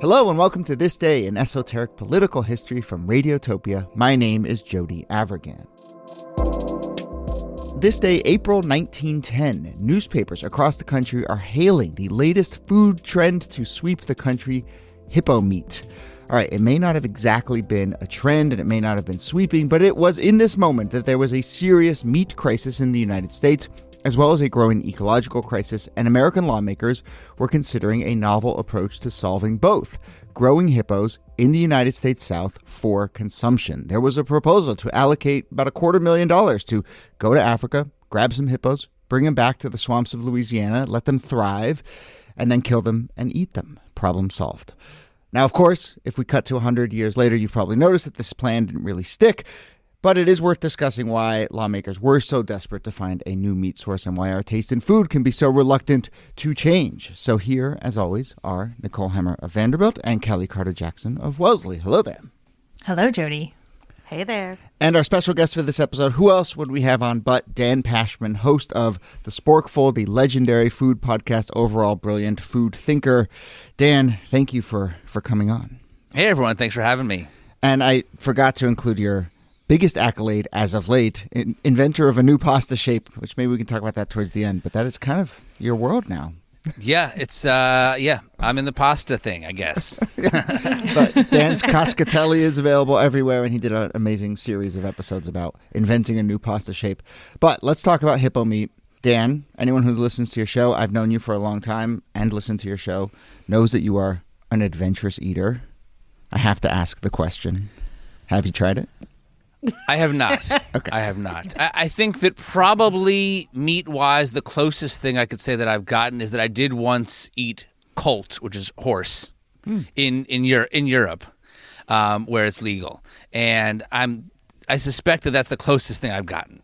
Hello and welcome to This Day in Esoteric Political History from Radiotopia. My name is Jody Avirgan. This day, April 1910, newspapers across the country are hailing the latest food trend to sweep the country, hippo meat. All right, it may not have exactly been a trend and it may not have been sweeping, but it was in this moment that there was a serious meat crisis in the United States, as well as a growing ecological crisis, and American lawmakers were considering a novel approach to solving both: growing hippos in the United States South for consumption. There was a proposal to allocate about $250,000 to go to Africa, grab some hippos, bring them back to the swamps of Louisiana, let them thrive, and then kill them and eat them. Problem solved. Now, of course, if we cut to 100 years later, you've probably noticed that this plan didn't really stick. But it is worth discussing why lawmakers were so desperate to find a new meat source and why our taste in food can be so reluctant to change. So here, as always, are Nicole Hemmer of Vanderbilt and Kellie Carter-Jackson of Wellesley. Hello there. Hello, Jody. Hey there. And our special guest for this episode, who else would we have on but Dan Pashman, host of the Sporkful, the legendary food podcast, overall brilliant food thinker. Dan, thank you for coming on. Hey, everyone. Thanks for having me. And I forgot to include your biggest accolade as of late, inventor of a new pasta shape, which maybe we can talk about that towards the end, but that is kind of your world now. Yeah, it's, I'm in the pasta thing, I guess. But Dan's Cascatelli is available everywhere, and he did an amazing series of episodes about inventing a new pasta shape. But let's talk about hippo meat. Dan, anyone who listens to your show, I've known you for a long time and listened to your show, knows that you are an adventurous eater. I have to ask the question, have you tried it? I have not. Okay. I have not. I think that probably meat-wise, the closest thing I could say that I've gotten is that I did once eat colt, which is horse, in Europe, where it's legal, and I suspect that that's the closest thing I've gotten.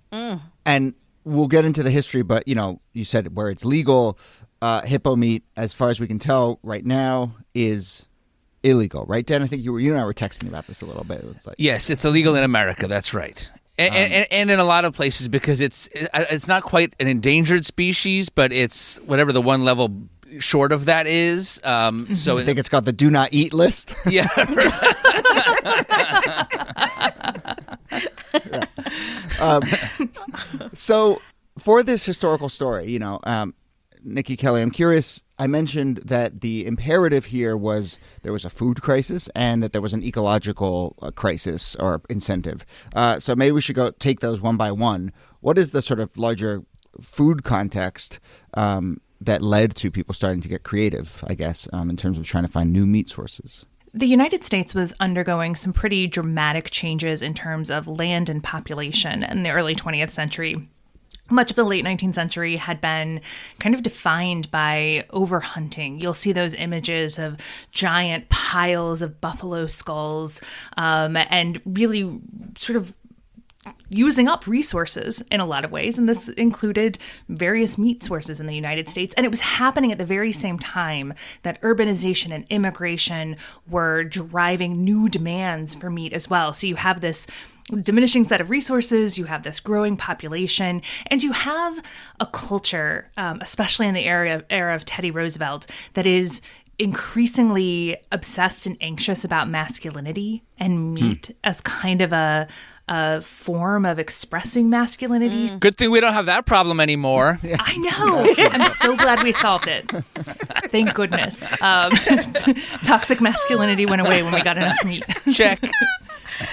And we'll get into the history, but you said where it's legal. Hippo meat, as far as we can tell right now, is illegal, right, Dan? I think you and I were texting about this a little bit. It was like, yes, it's illegal in America. That's right, and in a lot of places because it's not quite an endangered species, but it's whatever the one level short of that is. So I think it's called the do not eat list. Yeah. So for this historical story, Niki, Kellie, I'm curious. I mentioned that the imperative here was there was a food crisis and that there was an ecological crisis or incentive. So maybe we should take those one by one. What is the sort of larger food context that led to people starting to get creative, I guess, in terms of trying to find new meat sources? The United States was undergoing some pretty dramatic changes in terms of land and population in the early 20th century. Much of the late 19th century had been kind of defined by overhunting. You'll see those images of giant piles of buffalo skulls and really sort of using up resources in a lot of ways. And this included various meat sources in the United States. And it was happening at the very same time that urbanization and immigration were driving new demands for meat as well. So you have this diminishing set of resources, you have this growing population, and you have a culture, especially in the era of Teddy Roosevelt, that is increasingly obsessed and anxious about masculinity and meat as kind of a form of expressing masculinity. Good thing we don't have that problem anymore. Yeah. I know. I'm so glad we solved it. Thank goodness. Toxic masculinity went away when we got enough meat. Check.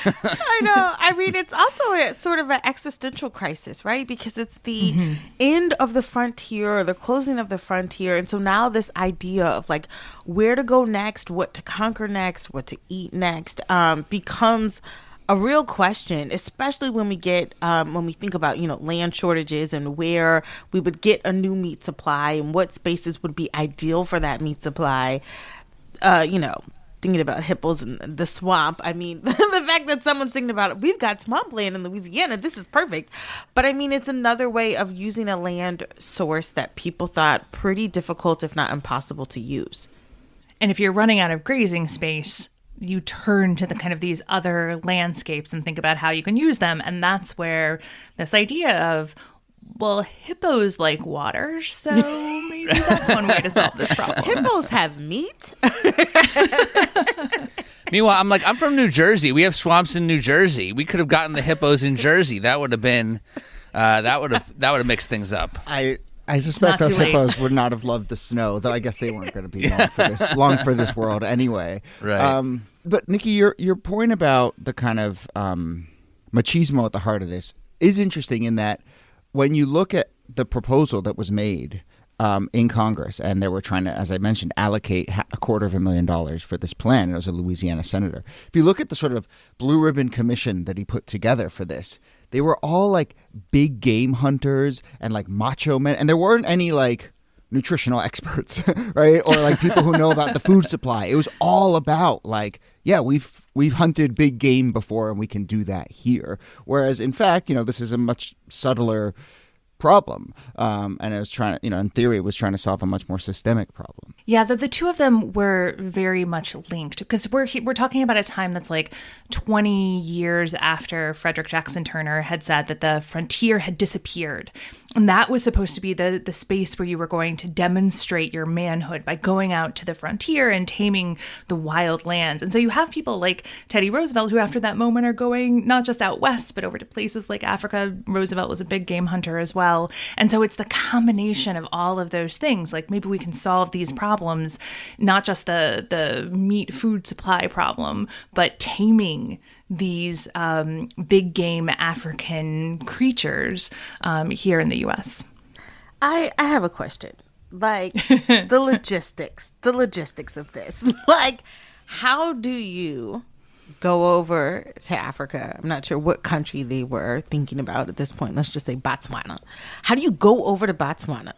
I know. I mean, it's also a sort of an existential crisis, right? Because it's the end of the frontier or the closing of the frontier. And so now this idea of like where to go next, what to conquer next, what to eat next becomes a real question, especially when we think about, land shortages and where we would get a new meat supply and what spaces would be ideal for that meat supply. Thinking about hippos and the swamp. I mean, the fact that someone's thinking about it, we've got swampland in Louisiana. This is perfect. But I mean, it's another way of using a land source that people thought pretty difficult, if not impossible to use. And if you're running out of grazing space, you turn to the kind of these other landscapes and think about how you can use them. And that's where this idea of, well, hippos like water, so maybe maybe that's one way to solve this problem. Hippos have meat? Meanwhile, I'm from New Jersey. We have swamps in New Jersey. We could have gotten the hippos in Jersey. That would have been that would have mixed things up. I suspect not those too late. hippos would not have loved the snow, though I guess they weren't going to be long for this world anyway. Right. But Niki, your point about the kind of machismo at the heart of this is interesting in that when you look at the proposal that was made in Congress, and they were trying to, as I mentioned, allocate $250,000 for this plan. It was a Louisiana senator. If you look at the sort of blue ribbon commission that he put together for this, they were all like big game hunters and like macho men, and there weren't any like nutritional experts, right? Or like people who know about the food supply. It was all about like, yeah, we've hunted big game before and we can do that here. Whereas in fact, this is a much subtler problem. And it was trying to, in theory, it was trying to solve a much more systemic problem. Yeah, the two of them were very much linked because we're talking about a time that's like 20 years after Frederick Jackson Turner had said that the frontier had disappeared. And that was supposed to be the space where you were going to demonstrate your manhood by going out to the frontier and taming the wild lands. And so you have people like Teddy Roosevelt who after that moment are going not just out west, but over to places like Africa. Roosevelt was a big game hunter as well. And so it's the combination of all of those things. Like maybe we can solve these problems, not just the meat food supply problem, but taming these big game African creatures here in the U.S. I have a question. Like the logistics of this. Like, how do you go over to Africa? I'm not sure what country they were thinking about at this point. Let's just say Botswana. How do you go over to Botswana,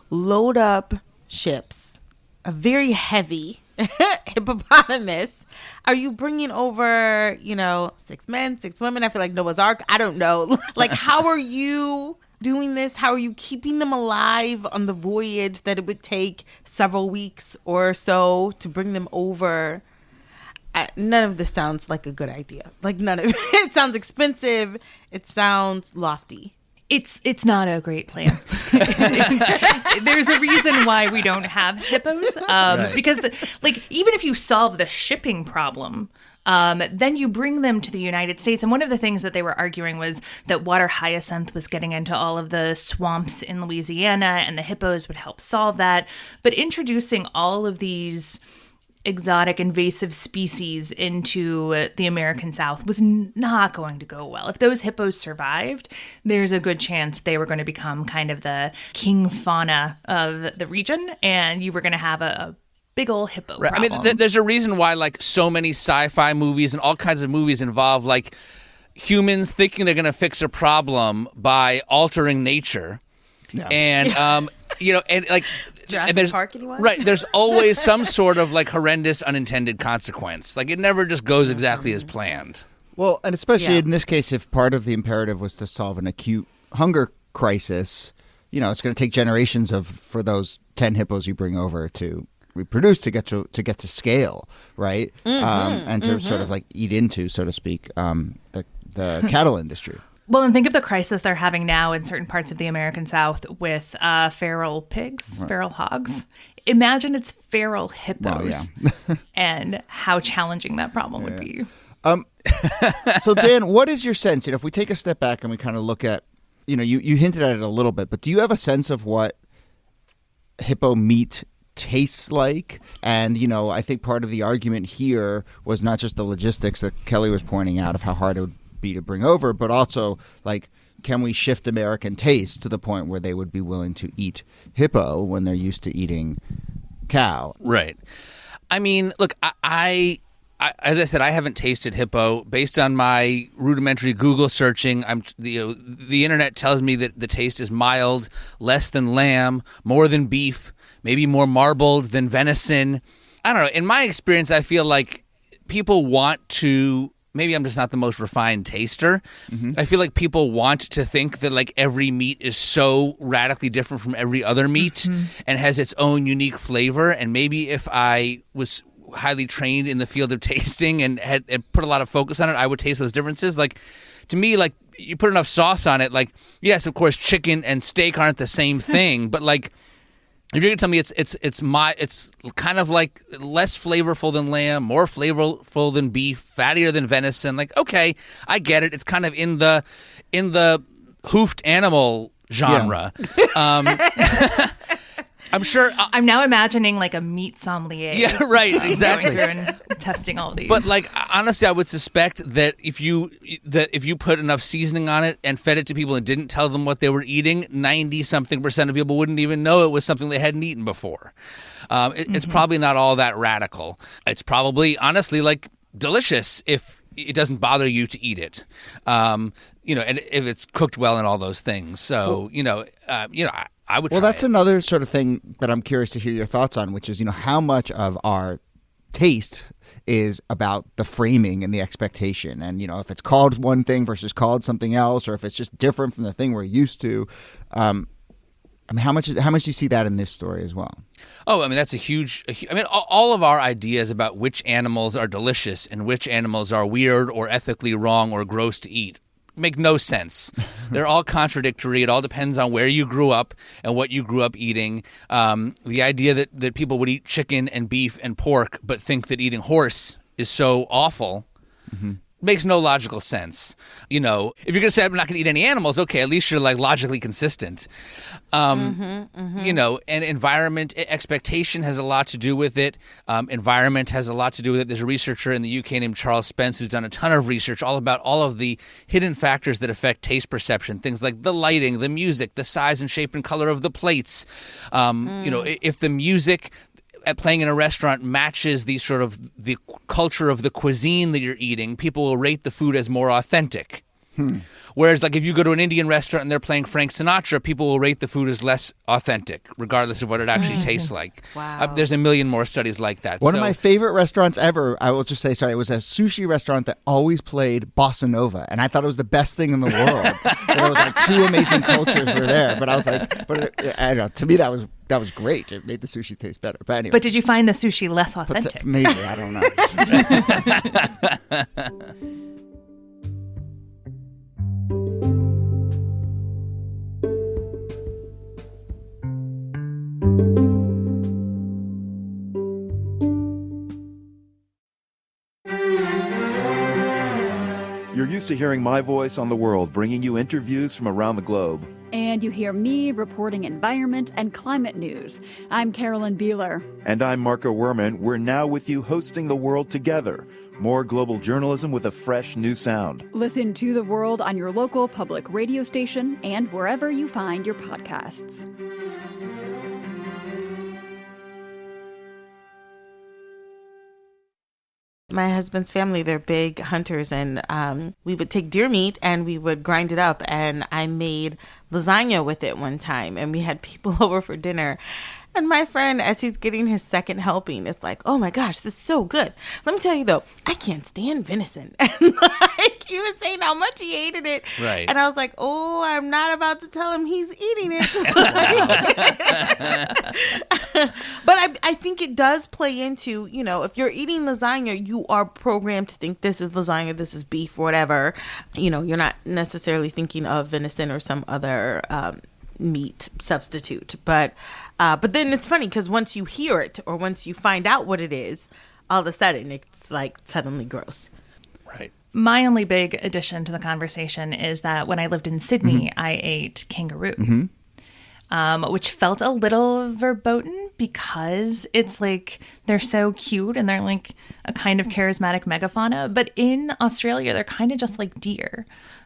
load up ships, a very heavy hippopotamus? Are you bringing over, 6 men, 6 women? I feel like Noah's Ark. I don't know. Like, how are you doing this? How are you keeping them alive on the voyage that it would take several weeks or so to bring them over? None of this sounds like a good idea. Like, none of it. It sounds expensive. It sounds lofty. It's not a great plan. There's a reason why we don't have hippos. Right. Because even if you solve the shipping problem, then you bring them to the United States. And one of the things that they were arguing was that water hyacinth was getting into all of the swamps in Louisiana and the hippos would help solve that. But introducing all of these exotic invasive species into the American South was not going to go well. If those hippos survived, there's a good chance they were going to become kind of the king fauna of the region, and you were going to have a big old hippo Right. problem. I mean, there's a reason why like so many sci-fi movies and all kinds of movies involve like humans thinking they're going to fix a problem by altering nature. Yeah. And and like Jurassic Park, anyone? Right, there's always some sort of like horrendous unintended consequence. Like it never just goes exactly as planned. Well, and especially Yeah. in this case, if part of the imperative was to solve an acute hunger crisis, it's going to take generations for those 10 hippos you bring over to reproduce to get to scale, right? And to sort of like eat into, so to speak, the cattle industry. Well, and think of the crisis they're having now in certain parts of the American South with feral pigs, feral hogs. Imagine it's feral hippos and how challenging that problem would be. So, Dan, what is your sense? If we take a step back and we kind of look at, you hinted at it a little bit, but do you have a sense of what hippo meat tastes like? And, I think part of the argument here was not just the logistics that Kellie was pointing out of how hard it would be to bring over, but also like, can we shift American taste to the point where they would be willing to eat hippo when they're used to eating cow? Right. I mean, look, I as I said, I haven't tasted hippo. Based on my rudimentary Google searching, the internet tells me that the taste is mild, less than lamb, more than beef, maybe more marbled than venison. I don't know. In my experience, I feel like people want to. Maybe I'm just not the most refined taster. Mm-hmm. I feel like people want to think that like every meat is so radically different from every other meat and has its own unique flavor. And maybe if I was highly trained in the field of tasting and had put a lot of focus on it, I would taste those differences. Like to me, like you put enough sauce on it, like yes, of course, chicken and steak aren't the same thing, but like If you're gonna tell me it's kind of like less flavorful than lamb, more flavorful than beef, fattier than venison, like, okay, I get it. It's kind of in the hoofed animal genre. Yeah. I'm sure. I'm now imagining like a meat sommelier. Yeah, right. Exactly. Going through and testing all these. But like, honestly, I would suspect that if you put enough seasoning on it and fed it to people and didn't tell them what they were eating, 90-something% of people wouldn't even know it was something they hadn't eaten before. It's probably not all that radical. It's probably, honestly, like delicious if it doesn't bother you to eat it. And if it's cooked well and all those things. So, I would try that's it. another sort of thing that I'm curious to hear your thoughts on, which is, how much of our taste is about the framing and the expectation. And, if it's called one thing versus called something else, or if it's just different from the thing we're used to. How much do you see that in this story as well? Oh, I mean, that's all of our ideas about which animals are delicious and which animals are weird or ethically wrong or gross to eat make no sense. They're all contradictory. It all depends on where you grew up and what you grew up eating. The idea that people would eat chicken and beef and pork but think that eating horse is so awful makes no logical sense. If you're going to say I'm not going to eat any animals, okay, at least you're like logically consistent. And environment expectation has a lot to do with it. Environment has a lot to do with it. There's a researcher in the UK named Charles Spence who's done a ton of research all about all of the hidden factors that affect taste perception. Things like the lighting, the music, the size and shape and color of the plates. If the music playing in a restaurant matches the culture of the cuisine that you're eating, people will rate the food as more authentic. Whereas, like, if you go to an Indian restaurant and they're playing Frank Sinatra, people will rate the food as less authentic, regardless of what it actually tastes like. Wow. There's a million more studies like that. One of my favorite restaurants ever, I will just say, sorry, it was a sushi restaurant that always played bossa nova, and I thought it was the best thing in the world. There was like two amazing cultures were there, but I was like, I don't know, to me that was great. It made the sushi taste better. But anyway. But did you find the sushi less authentic? Maybe, I don't know. You're used to hearing my voice on the world, bringing you interviews from around the globe. And you hear me reporting environment and climate news. I'm Carolyn Beeler. And I'm Marco Werman. We're now with you hosting the world together. More global journalism with a fresh new sound. Listen to The World on your local public radio station and wherever you find your podcasts. My husband's family, they're big hunters, and we would take deer meat and we would grind it up, and I made lasagna with it one time, and we had people over for dinner. And my friend, as he's getting his second helping, is like, oh my gosh, this is so good. Let me tell you though, I can't stand venison. And like, he was saying how much he hated it. Right. And I was like, oh, I'm not about to tell him he's eating it. But I think it does play into, if you're eating lasagna, you are programmed to think this is lasagna, this is beef, or whatever. You're not necessarily thinking of venison or some other meat substitute. But then it's funny because once you hear it or once you find out what it is, all of a sudden it's like suddenly gross. Right. My only big addition to the conversation is that when I lived in Sydney, I ate kangaroo, which felt a little verboten because it's like they're so cute and they're like a kind of charismatic megafauna. But in Australia, they're kind of just like deer.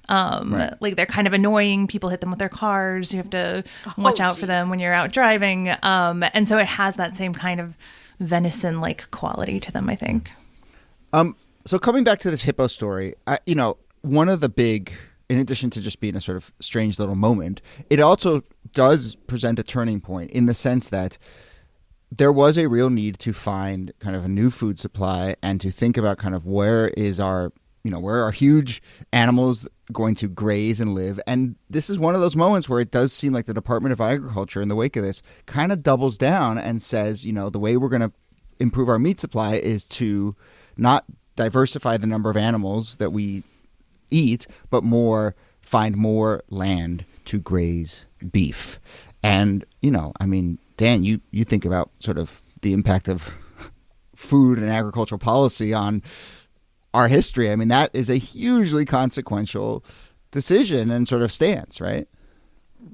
Right. Like they're kind of annoying. People hit them with their cars. You have to watch out for them when you're out driving. And so it has that same kind of venison-like quality to them, I think. So coming back to this hippo story, one of the big, in addition to just being a sort of strange little moment, it also does present a turning point in the sense that there was a real need to find kind of a new food supply and to think about kind of where are huge animals going to graze and live. And this is one of those moments where it does seem like the Department of Agriculture in the wake of this kind of doubles down and says, the way we're going to improve our meat supply is to not diversify the number of animals that we eat, but find more land to graze beef. And, Dan, you think about sort of the impact of food and agricultural policy on our history. I mean, that is a hugely consequential decision and sort of stance, right?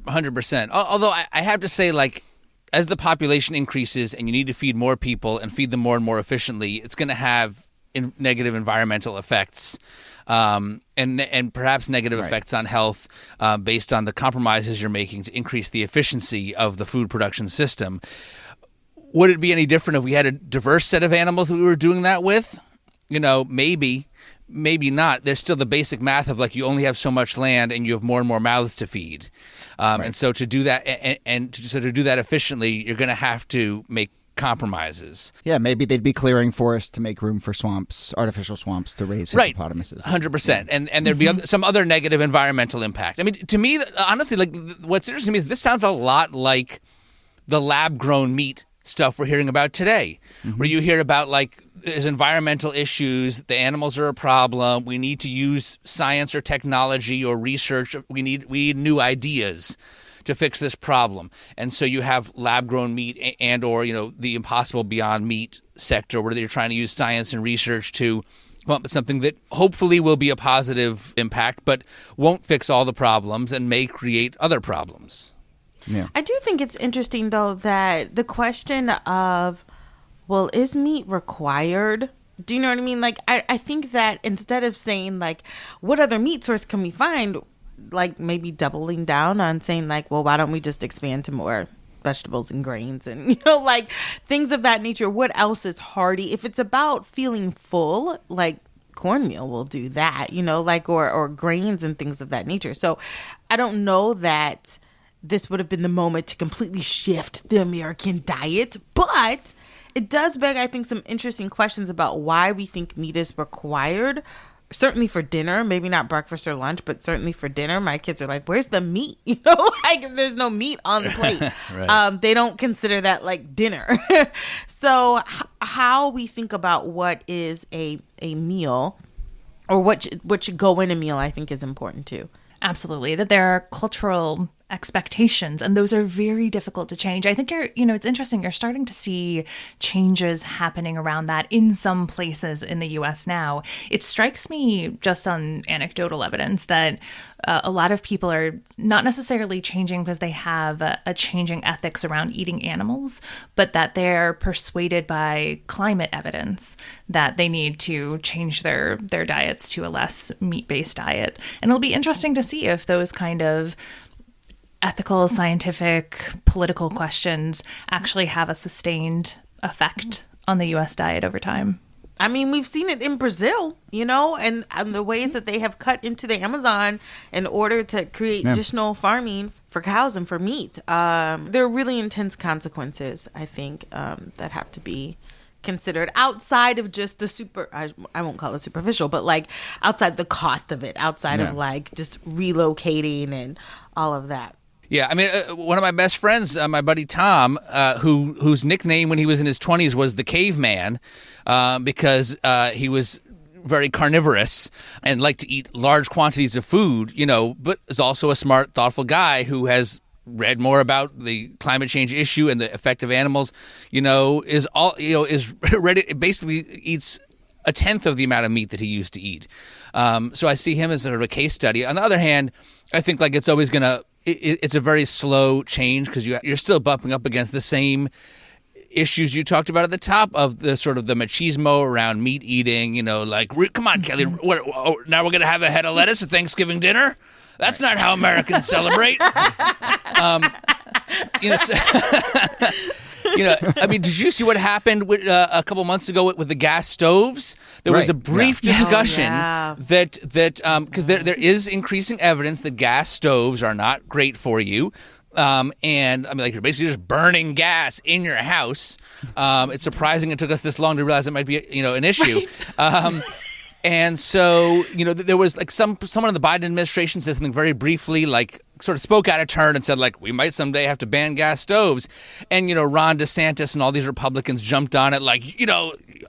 100%. Although I have to say, like, as the population increases and you need to feed more people and feed them more and more efficiently, it's going to have negative environmental effects and perhaps negative effects on health based on the compromises you're making to increase the efficiency of the food production system. Would it be any different if we had a diverse set of animals that we were doing that with? Maybe not. There's still the basic math of, like, you only have so much land and you have more and more mouths to feed. And so to do that to do that efficiently, you're going to have to make compromises. Yeah, maybe they'd be clearing forests to make room for swamps, artificial swamps to raise hippopotamuses. 100%. And there'd be some other negative environmental impact. I mean, to me, honestly, like, what's interesting to me is this sounds a lot like the lab-grown meat stuff we're hearing about today, where you hear about, like, there's environmental issues, the animals are a problem, we need to use science or technology or research, we need new ideas to fix this problem. And so you have lab-grown meat and or, the impossible beyond meat sector where they're trying to use science and research to come up with something that hopefully will be a positive impact, but won't fix all the problems and may create other problems. Yeah. I do think it's interesting, though, that the question of, well, is meat required? Do you know what I mean? Like, I think that instead of saying, like, what other meat source can we find, like, maybe doubling down on saying, like, well, why don't we just expand to more vegetables and grains and, like, things of that nature. What else is hearty? If it's about feeling full, like, cornmeal will do that, like, or grains and things of that nature. So I don't know that this would have been the moment to completely shift the American diet, but it does beg, I think, some interesting questions about why we think meat is required. Certainly for dinner, maybe not breakfast or lunch, but certainly for dinner. My kids are like, where's the meat? Like, there's no meat on the plate. Right. They don't consider that like dinner. So how we think about what is a meal or what should go in a meal, I think is important too. Absolutely. That there are cultural expectations, and those are very difficult to change. I think it's interesting. You're starting to see changes happening around that in some places in the U.S. now. It strikes me just on anecdotal evidence that a lot of people are not necessarily changing because they have a changing ethics around eating animals, but that they're persuaded by climate evidence that they need to change their diets to a less meat-based diet. And it'll be interesting to see if those kind of ethical, scientific, political questions actually have a sustained effect on the U.S. diet over time. I mean, we've seen it in Brazil, and the ways that they have cut into the Amazon in order to create additional farming for cows and for meat. There are really intense consequences, I think, that have to be considered outside of just the I won't call it superficial, but like outside the cost of it, outside of like just relocating and all of that. Yeah, I mean, one of my best friends, my buddy Tom, whose nickname when he was in his 20s was the Caveman, because he was very carnivorous and liked to eat large quantities of food, but is also a smart, thoughtful guy who has read more about the climate change issue and the effect of animals, is ready, basically eats a tenth of the amount of meat that he used to eat. So I see him as sort of a case study. On the other hand, I think like it's always going to, it's a very slow change because you're still bumping up against the same issues you talked about at the top of the sort of the machismo around meat eating, like, come on, Kellie, now we're going to have a head of lettuce at Thanksgiving dinner? That's not how Americans celebrate. I mean, did you see what happened a couple months ago with the gas stoves? There was a brief discussion that because there is increasing evidence that gas stoves are not great for you. And I mean, like, you're basically just burning gas in your house. It's surprising it took us this long to realize it might be, an issue. And so, there was like someone in the Biden administration said something very briefly, like sort of spoke out of turn and said, like, we might someday have to ban gas stoves. And, Ron DeSantis and all these Republicans jumped on it like,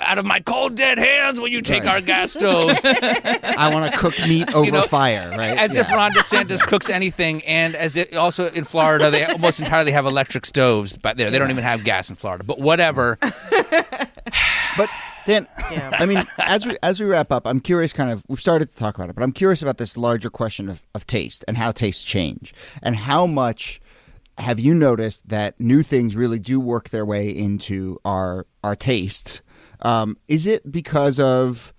out of my cold, dead hands will you take our gas stoves. I want to cook meat over fire, right? As if Ron DeSantis cooks anything. And as it also in Florida, they almost entirely have electric stoves. But they don't even have gas in Florida. But whatever. But Dan, I mean, as we wrap up, I'm curious we've started to talk about it, but I'm curious about this larger question of taste and how tastes change. And how much have you noticed that new things really do work their way into our tastes? Is it because of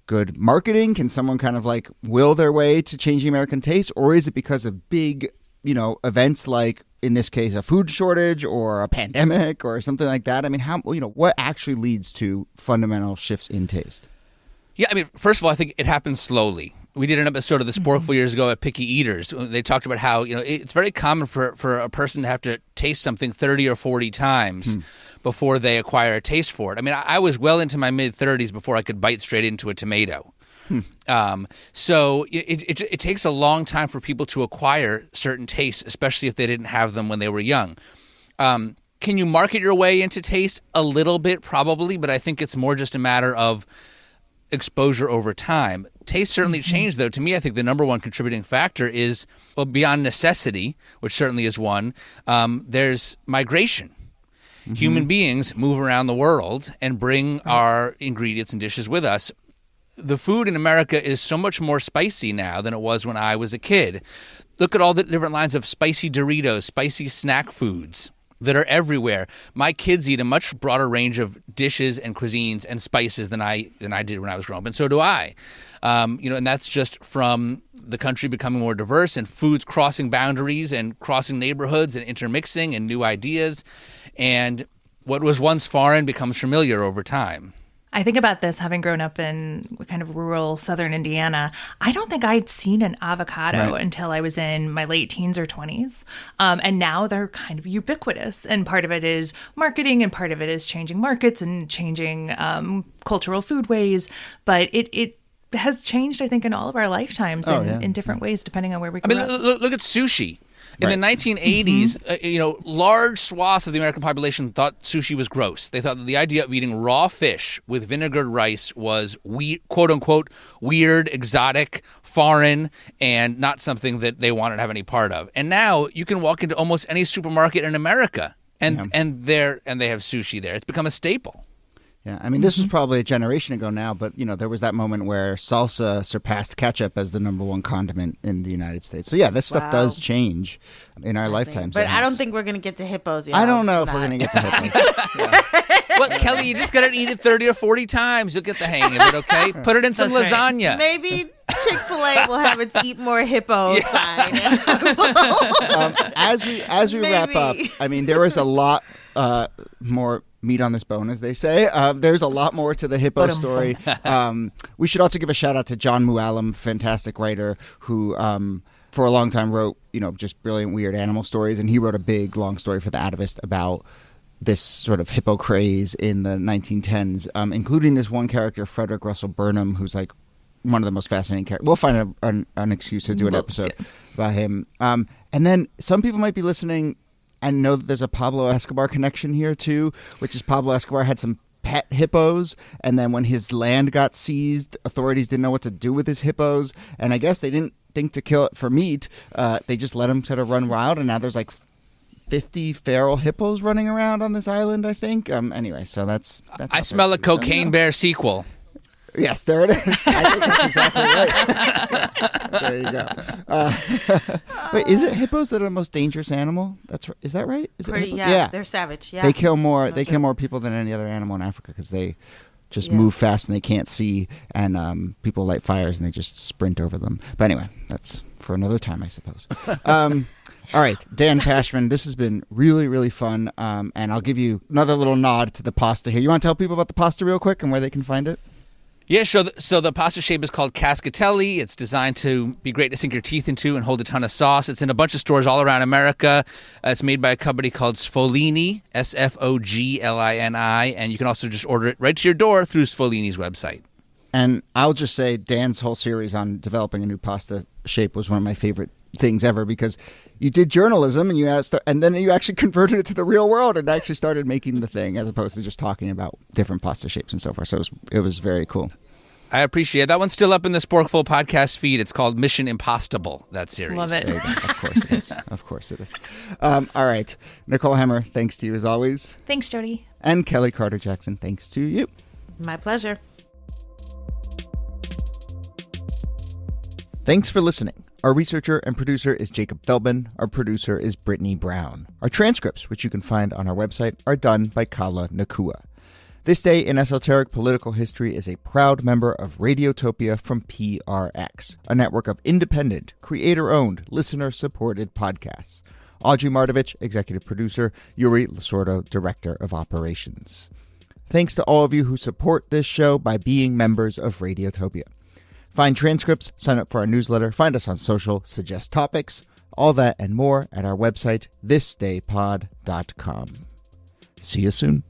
good marketing? Can someone kind of like will their way to changing American taste? Or is it because of big, events like, in this case, a food shortage or a pandemic or something like that? I mean, what actually leads to fundamental shifts in taste? Yeah, I mean, first of all, I think it happens slowly. We did an episode of the Sporkful years ago at Picky Eaters. They talked about how, it's very common for a person to have to taste something 30 or 40 times before they acquire a taste for it. I mean, I was well into my mid-30s before I could bite straight into a tomato. So it takes a long time for people to acquire certain tastes, especially if they didn't have them when they were young. Can you market your way into taste? A little bit, probably, but I think it's more just a matter of exposure over time. Taste certainly changed, though. To me, I think the number one contributing factor is, well, beyond necessity, which certainly is one, there's migration. Human beings move around the world and bring our ingredients and dishes with us. The food in America is so much more spicy now than it was when I was a kid. Look at all the different lines of spicy Doritos, spicy snack foods that are everywhere. My kids eat a much broader range of dishes and cuisines and spices than I did when I was growing up, and so do I. And that's just from the country becoming more diverse and foods crossing boundaries and crossing neighborhoods and intermixing and new ideas. And what was once foreign becomes familiar over time. I think about this having grown up in kind of rural southern Indiana. I don't think I'd seen an avocado until I was in my late teens or 20s. And now they're kind of ubiquitous. And part of it is marketing and part of it is changing markets and changing cultural foodways. But it has changed, I think, in all of our lifetimes in different ways, depending on where we grew up. Look at sushi. In the 1980s, large swaths of the American population thought sushi was gross. They thought that the idea of eating raw fish with vinegared rice was, quote-unquote, weird, exotic, foreign, and not something that they wanted to have any part of. And now you can walk into almost any supermarket in America, and they have sushi there. It's become a staple. Yeah, I mean, this was probably a generation ago now, but, there was that moment where salsa surpassed ketchup as the number one condiment in the United States. So, yeah, this stuff does change in our lifetimes. But I don't think we're going to get to hippos. I don't know if we're going to get to hippos. Well, Kellie, you just got to eat it 30 or 40 times. You'll get the hang of it, okay? Put it in some lasagna. Maybe Chick-fil-A will have its eat more hippo sign. As we wrap up, I mean, there was a lot more meat on this bone, as they say. There's a lot more to the hippo story. We should also give a shout out to John Mooallem, fantastic writer who for a long time wrote, just brilliant weird animal stories. And he wrote a big long story for The Atavist about this sort of hippo craze in the 1910s, including this one character, Frederick Russell Burnham, who's like one of the most fascinating characters. We'll find an excuse to do an episode about him. And then some people might be listening and know that there's a Pablo Escobar connection here too, which is Pablo Escobar had some pet hippos, and then when his land got seized, authorities didn't know what to do with his hippos, and I guess they didn't think to kill it for meat. They just let him sort of run wild, and now there's like 50 feral hippos running around on this island, I think. Anyway, so that's I smell a Cocaine Bear sequel. Yes, there it is. I think that's exactly right. There you go. Wait, is it hippos that are the most dangerous animal? Is that right? Is it hippos? Yeah, they're savage. Yeah, they kill more. They kill more people than any other animal in Africa because they just move fast and they can't see, and people light fires and they just sprint over them. But anyway, that's for another time, I suppose. All right, Dan Pashman, this has been really, really fun, and I'll give you another little nod to the pasta here. You want to tell people about the pasta real quick and where they can find it? Yeah, sure. So the pasta shape is called cascatelli. It's designed to be great to sink your teeth into and hold a ton of sauce. It's in a bunch of stores all around America. It's made by a company called Sfolini, Sfoglini, and you can also just order it right to your door through Sfolini's website. And I'll just say Dan's whole series on developing a new pasta shape was one of my favorite things ever, because you did journalism and you asked, and then you actually converted it to the real world and actually started making the thing as opposed to just talking about different pasta shapes and so forth. So it was very cool. I appreciate it. That one's still up in the Sporkful podcast feed. It's called Mission Impossible, that series. Love it. There you go. Of course it is. Of course it is. All right. Nicole Hemmer, thanks to you as always. Thanks, Jody. And Kellie Carter-Jackson, thanks to you. My pleasure. Thanks for listening. Our researcher and producer is Jacob Feldman. Our producer is Brittany Brown. Our transcripts, which you can find on our website, are done by Kala Nakua. This Day in Esoteric Political History is a proud member of Radiotopia from PRX, a network of independent, creator-owned, listener-supported podcasts. Audrey Mardovich, executive producer. Yuri Lasordo, director of operations. Thanks to all of you who support this show by being members of Radiotopia. Find transcripts, sign up for our newsletter, find us on social, suggest topics, all that and more at our website, thisdaypod.com. See you soon.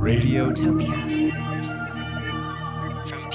Radiotopia from